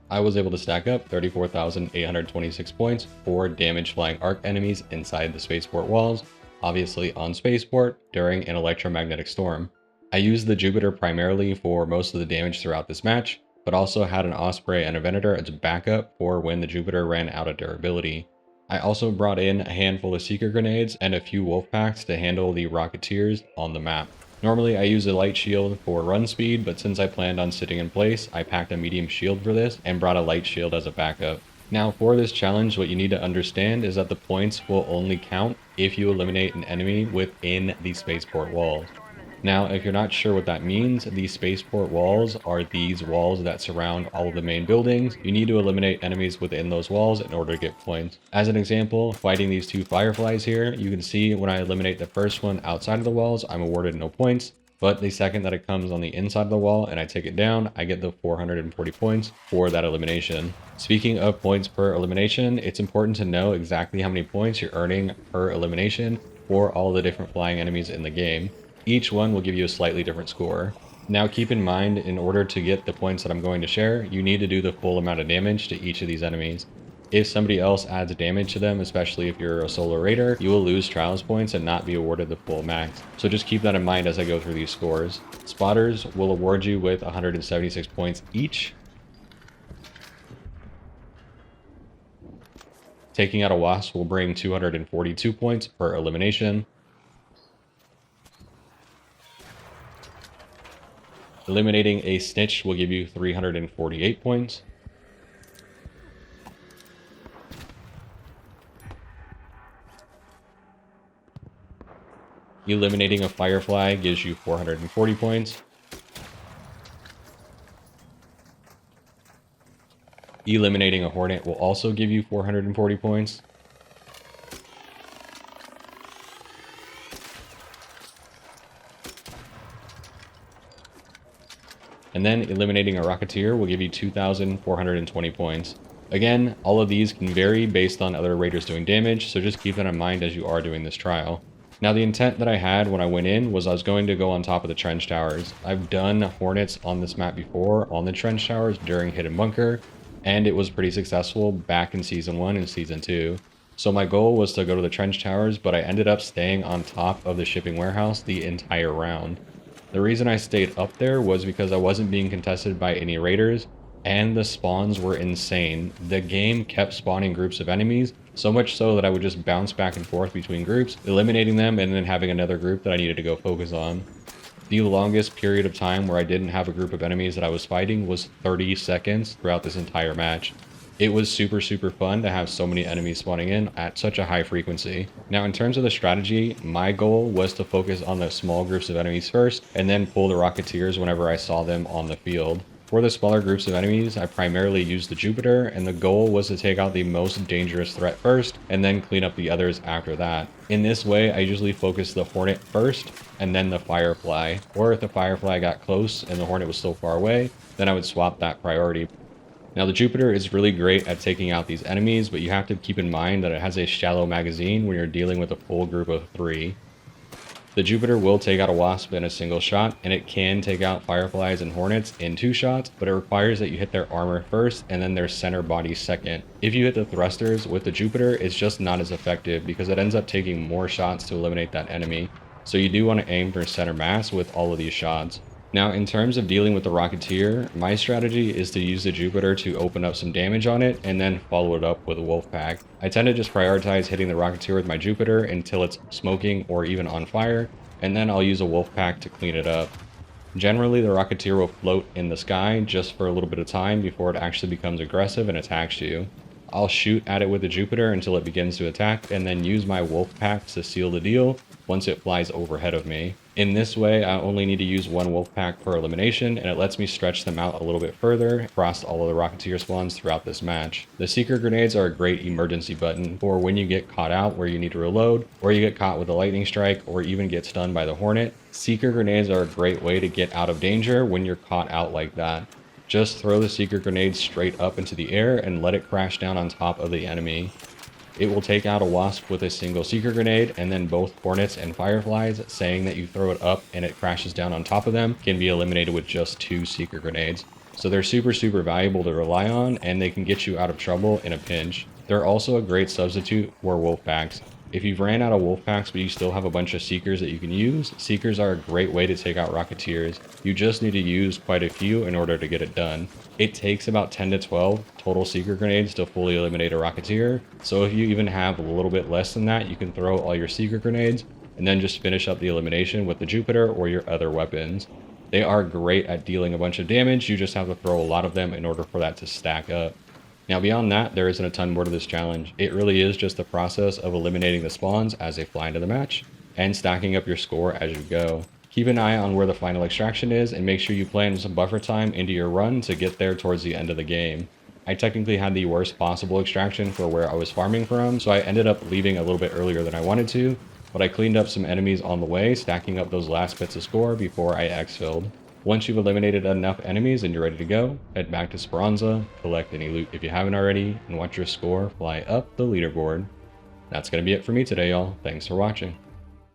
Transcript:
I was able to stack up 34,826 points for damage flying arc enemies inside the spaceport walls, obviously on spaceport during an electromagnetic storm. I used the Jupiter primarily for most of the damage throughout this match, but also had an Osprey and a Venator as backup for when the Jupiter ran out of durability. I also brought in a handful of Seeker Grenades and a few Wolf Packs to handle the Rocketeers on the map. Normally I use a light shield for run speed, but since I planned on sitting in place, I packed a medium shield for this and brought a light shield as a backup. Now for this challenge, what you need to understand is that the points will only count if you eliminate an enemy within the spaceport walls. Now, if you're not sure what that means, the spaceport walls are these walls that surround all of the main buildings. You need to eliminate enemies within those walls in order to get points. As an example, fighting these two fireflies here, you can see when I eliminate the first one outside of the walls, I'm awarded no points. But the second that it comes on the inside of the wall and I take it down, I get the 440 points for that elimination. Speaking of points per elimination, it's important to know exactly how many points you're earning per elimination for all the different flying enemies in the game. Each one will give you a slightly different score. Now keep in mind, in order to get the points that I'm going to share, you need to do the full amount of damage to each of these enemies. If somebody else adds damage to them, especially if you're a solo raider, you will lose trials points and not be awarded the full max. So just keep that in mind as I go through these scores. Spotters will award you with 176 points each. Taking out a wasp will bring 242 points per elimination. Eliminating a snitch will give you 348 points. Eliminating a firefly gives you 440 points. Eliminating a hornet will also give you 440 points. And then eliminating a Rocketeer will give you 2,420 points. Again, all of these can vary based on other raiders doing damage, so just keep that in mind as you are doing this trial. Now the intent that I had when I went in was I was going to go on top of the trench towers. I've done hornets on this map before on the trench towers during Hidden Bunker, and it was pretty successful back in Season 1 and Season 2. So my goal was to go to the trench towers, but I ended up staying on top of the shipping warehouse the entire round. The reason I stayed up there was because I wasn't being contested by any raiders, and the spawns were insane. The game kept spawning groups of enemies, so much so that I would just bounce back and forth between groups, eliminating them and then having another group that I needed to go focus on. The longest period of time where I didn't have a group of enemies that I was fighting was 30 seconds throughout this entire match. It was super fun to have so many enemies spawning in at such a high frequency. Now in terms of the strategy, my goal was to focus on the small groups of enemies first, and then pull the Rocketeers whenever I saw them on the field. For the smaller groups of enemies, I primarily used the Jupiter, and the goal was to take out the most dangerous threat first, and then clean up the others after that. In this way, I usually focused the Hornet first, and then the Firefly. Or if the Firefly got close and the Hornet was still far away, then I would swap that priority. Now the Jupiter is really great at taking out these enemies, but you have to keep in mind that it has a shallow magazine when you're dealing with a full group of 3. The Jupiter will take out a wasp in a single shot, and it can take out fireflies and hornets in 2 shots, but it requires that you hit their armor first and then their center body second. If you hit the thrusters with the Jupiter, it's just not as effective because it ends up taking more shots to eliminate that enemy. So you do want to aim for center mass with all of these shots. Now, in terms of dealing with the Rocketeer, my strategy is to use the Jupiter to open up some damage on it and then follow it up with a Wolf Pack. I tend to just prioritize hitting the Rocketeer with my Jupiter until it's smoking or even on fire, and then I'll use a Wolf Pack to clean it up. Generally, the Rocketeer will float in the sky just for a little bit of time before it actually becomes aggressive and attacks you. I'll shoot at it with the Jupiter until it begins to attack, and then use my Wolf Pack to seal the deal once it flies overhead of me. In this way, I only need to use 1 Wolf Pack per elimination, and it lets me stretch them out a little bit further across all of the Rocketeer spawns throughout this match. The Seeker Grenades are a great emergency button for when you get caught out where you need to reload, or you get caught with a lightning strike, or even get stunned by the Hornet. Seeker Grenades are a great way to get out of danger when you're caught out like that. Just throw the Seeker Grenade straight up into the air and let it crash down on top of the enemy. It will take out a wasp with a single Seeker Grenade, and then both Hornets and Fireflies, saying that you throw it up and it crashes down on top of them, can be eliminated with just 2 Seeker Grenades. So they're super valuable to rely on, and they can get you out of trouble in a pinch. They're also a great substitute for wolf packs. If you've ran out of wolf packs but you still have a bunch of seekers that you can use, seekers are a great way to take out Rocketeers. You just need to use quite a few in order to get it done. It takes about 10 to 12 total seeker grenades to fully eliminate a Rocketeer, so if you even have a little bit less than that, you can throw all your seeker grenades and then just finish up the elimination with the Jupiter or your other weapons. They are great at dealing a bunch of damage, you just have to throw a lot of them in order for that to stack up. Now beyond that, there isn't a ton more to this challenge. It really is just the process of eliminating the spawns as they fly into the match, and stacking up your score as you go. Keep an eye on where the final extraction is, and make sure you plan some buffer time into your run to get there towards the end of the game. I technically had the worst possible extraction for where I was farming from, so I ended up leaving a little bit earlier than I wanted to, but I cleaned up some enemies on the way, stacking up those last bits of score before I exfilled. Once you've eliminated enough enemies and you're ready to go, head back to Speranza, collect any loot if you haven't already, and watch your score fly up the leaderboard. That's going to be it for me today, y'all. Thanks for watching.